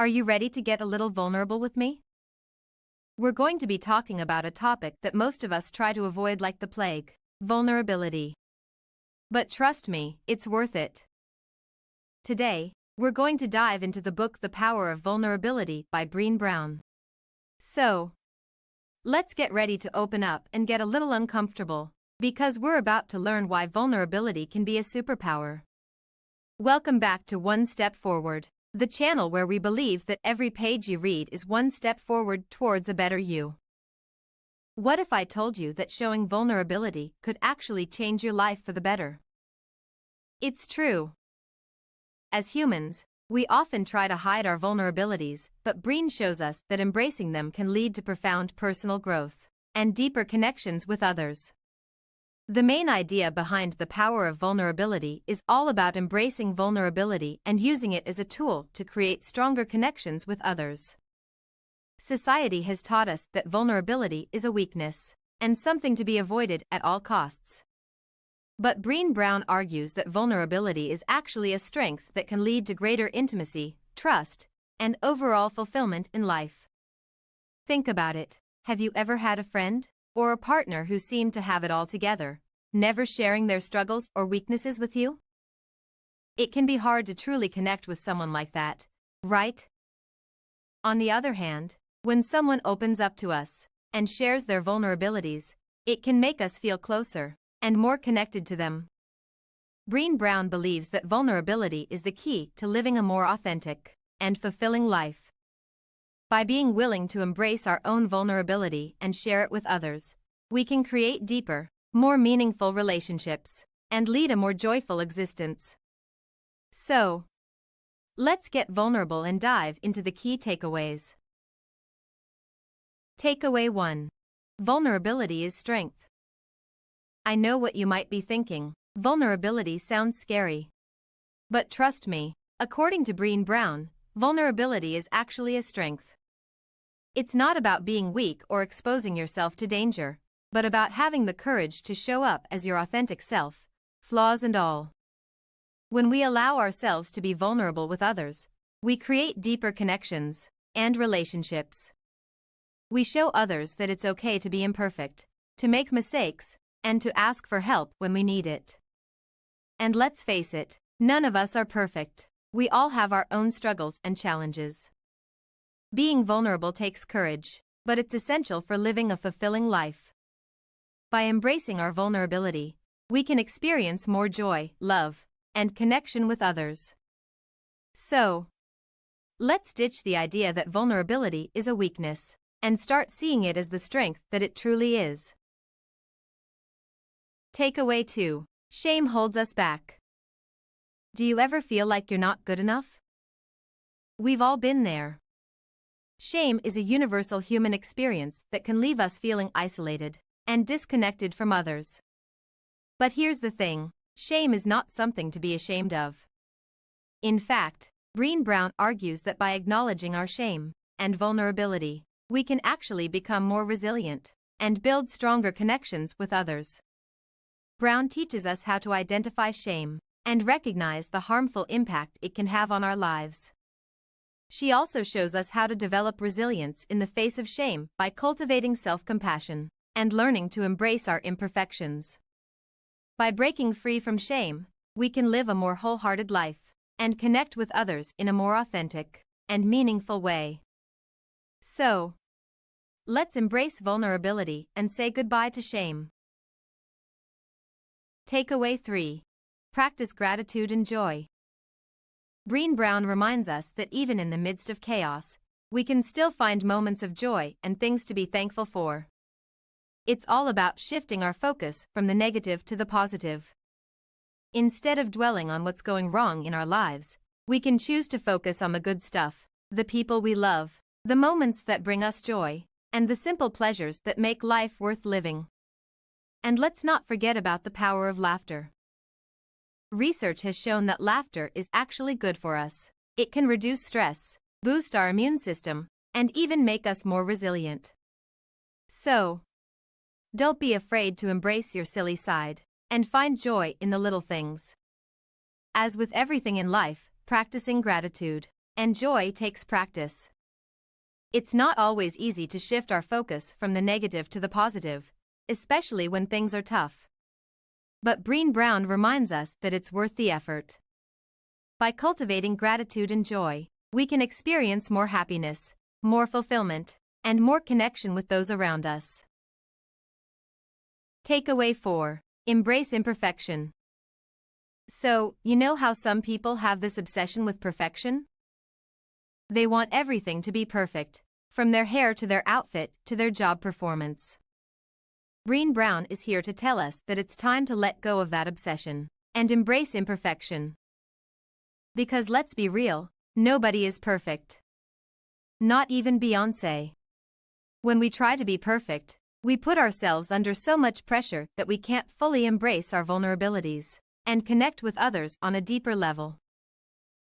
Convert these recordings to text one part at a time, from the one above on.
Are you ready to get a little vulnerable with me? We're going to be talking about a topic that most of us try to avoid like the plague: vulnerability. But trust me, it's worth it. Today, we're going to dive into the book The Power of Vulnerability by Brené Brown. So, let's get ready to open up and get a little uncomfortable, because we're about to learn why vulnerability can be a superpower. Welcome back to One Step Forward, the channel where we believe that every page you read is one step forward towards a better you. What if I told you that showing vulnerability could actually change your life for the better? It's true. As humans, we often try to hide our vulnerabilities, but Brené shows us that embracing them can lead to profound personal growth and deeper connections with others. The main idea behind the power of vulnerability is all about embracing vulnerability and using it as a tool to create stronger connections with others. Society has taught us that vulnerability is a weakness and something to be avoided at all costs. But Brené Brown argues that vulnerability is actually a strength that can lead to greater intimacy, trust, and overall fulfillment in life. Think about it. Have you ever had a friend or a partner who seemed to have it all together, never sharing their struggles or weaknesses with you? It can be hard to truly connect with someone like that, right? On the other hand, when someone opens up to us and shares their vulnerabilities, it can make us feel closer and more connected to them. Brené Brown believes that vulnerability is the key to living a more authentic and fulfilling life. By being willing to embrace our own vulnerability and share it with others, we can create deeper, more meaningful relationships and lead a more joyful existence. So, let's get vulnerable and dive into the key takeaways. Takeaway 1. Vulnerability is strength. I know what you might be thinking: vulnerability sounds scary. But trust me, according to Brené Brown, vulnerability is actually a strength. It's not about being weak or exposing yourself to danger, but about having the courage to show up as your authentic self, flaws and all. When we allow ourselves to be vulnerable with others, we create deeper connections and relationships. We show others that it's okay to be imperfect, to make mistakes, and to ask for help when we need it. And let's face it, none of us are perfect. We all have our own struggles and challenges. Being vulnerable takes courage, but it's essential for living a fulfilling life. By embracing our vulnerability, we can experience more joy, love, and connection with others. So, let's ditch the idea that vulnerability is a weakness and start seeing it as the strength that it truly is. Takeaway 2. Shame holds us back. Do you ever feel like you're not good enough? We've all been there. Shame is a universal human experience that can leave us feeling isolated and disconnected from others. But here's the thing: shame is not something to be ashamed of. In fact, Brené Brown argues that by acknowledging our shame and vulnerability, we can actually become more resilient and build stronger connections with others. Brown teaches us how to identify shame and recognize the harmful impact it can have on our lives. She also shows us how to develop resilience in the face of shame by cultivating self-compassion and learning to embrace our imperfections. By breaking free from shame, we can live a more wholehearted life and connect with others in a more authentic and meaningful way. So, let's embrace vulnerability and say goodbye to shame. Takeaway 3. Practice gratitude and joy. Brené Brown reminds us that even in the midst of chaos, we can still find moments of joy and things to be thankful for. It's all about shifting our focus from the negative to the positive. Instead of dwelling on what's going wrong in our lives, we can choose to focus on the good stuff, the people we love, the moments that bring us joy, and the simple pleasures that make life worth living. And let's not forget about the power of laughter. Research has shown that laughter is actually good for us. It can reduce stress, boost our immune system, and even make us more resilient. So, don't be afraid to embrace your silly side and find joy in the little things. As with everything in life, practicing gratitude and joy takes practice. It's not always easy to shift our focus from the negative to the positive, especially when things are tough. But Brené Brown reminds us that it's worth the effort. By cultivating gratitude and joy, we can experience more happiness, more fulfillment, and more connection with those around us. Takeaway 4. Embrace imperfection. So, you know how some people have this obsession with perfection? They want everything to be perfect, from their hair to their outfit to their job performance. Brené Brown is here to tell us that it's time to let go of that obsession and embrace imperfection. Because let's be real, nobody is perfect. Not even Beyoncé. When we try to be perfect, we put ourselves under so much pressure that we can't fully embrace our vulnerabilities and connect with others on a deeper level.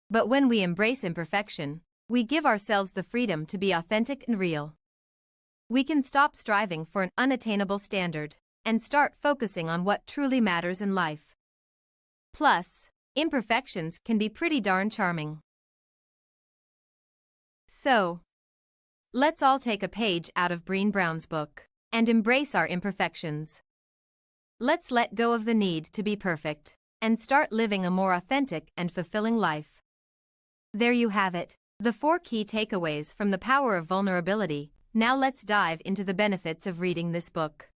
But when we embrace imperfection, we give ourselves the freedom to be authentic and real. We can stop striving for an unattainable standard and start focusing on what truly matters in life. Plus, imperfections can be pretty darn charming. So, let's all take a page out of Brené Brown's book and embrace our imperfections. Let's let go of the need to be perfect and start living a more authentic and fulfilling life. There you have it, the 4 key takeaways from the power of vulnerability. Now let's dive into the benefits of reading this book.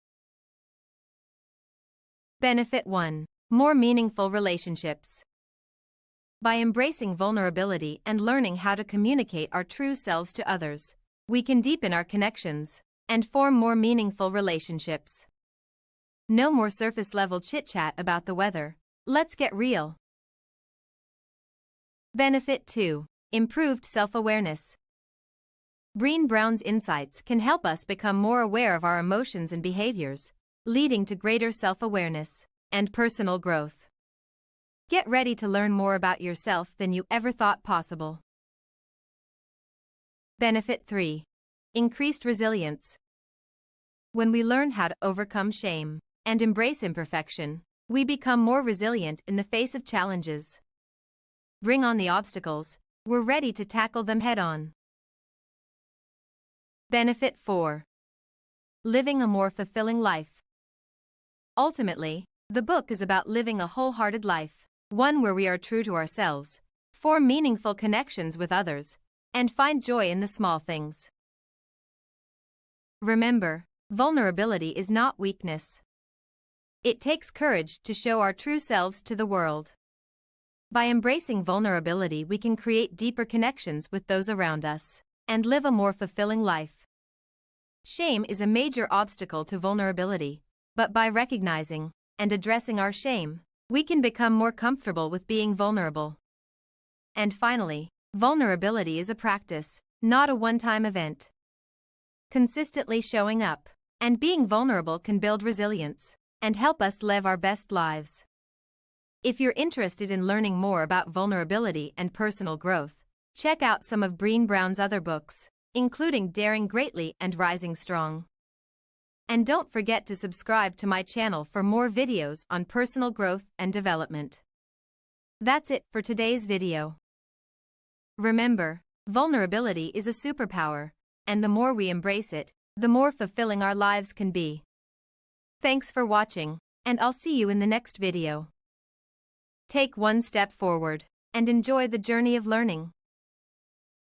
Benefit 1. More meaningful relationships. By embracing vulnerability and learning how to communicate our true selves to others, we can deepen our connections and form more meaningful relationships. No more surface-level chit-chat about the weather. Let's get real. Benefit 2. Improved self-awareness. Brené Brown's insights can help us become more aware of our emotions and behaviors, leading to greater self-awareness and personal growth. Get ready to learn more about yourself than you ever thought possible. Benefit 3. Increased resilience. When we learn how to overcome shame and embrace imperfection, we become more resilient in the face of challenges. Bring on the obstacles, we're ready to tackle them head-on. Benefit 4. Living a more fulfilling life. Ultimately, the book is about living a wholehearted life, one where we are true to ourselves, form meaningful connections with others, and find joy in the small things. Remember, vulnerability is not weakness. It takes courage to show our true selves to the world. By embracing vulnerability, we can create deeper connections with those around us and live a more fulfilling life. Shame is a major obstacle to vulnerability, but by recognizing and addressing our shame, we can become more comfortable with being vulnerable. And finally, vulnerability is a practice, not a one-time event. Consistently showing up and being vulnerable can build resilience and help us live our best lives. If you're interested in learning more about vulnerability and personal growth, check out some of Brené Brown's other books, including Daring Greatly and Rising Strong. And don't forget to subscribe to my channel for more videos on personal growth and development. That's it for today's video. Remember, vulnerability is a superpower, and the more we embrace it, the more fulfilling our lives can be. Thanks for watching, and I'll see you in the next video. Take one step forward and enjoy the journey of learning.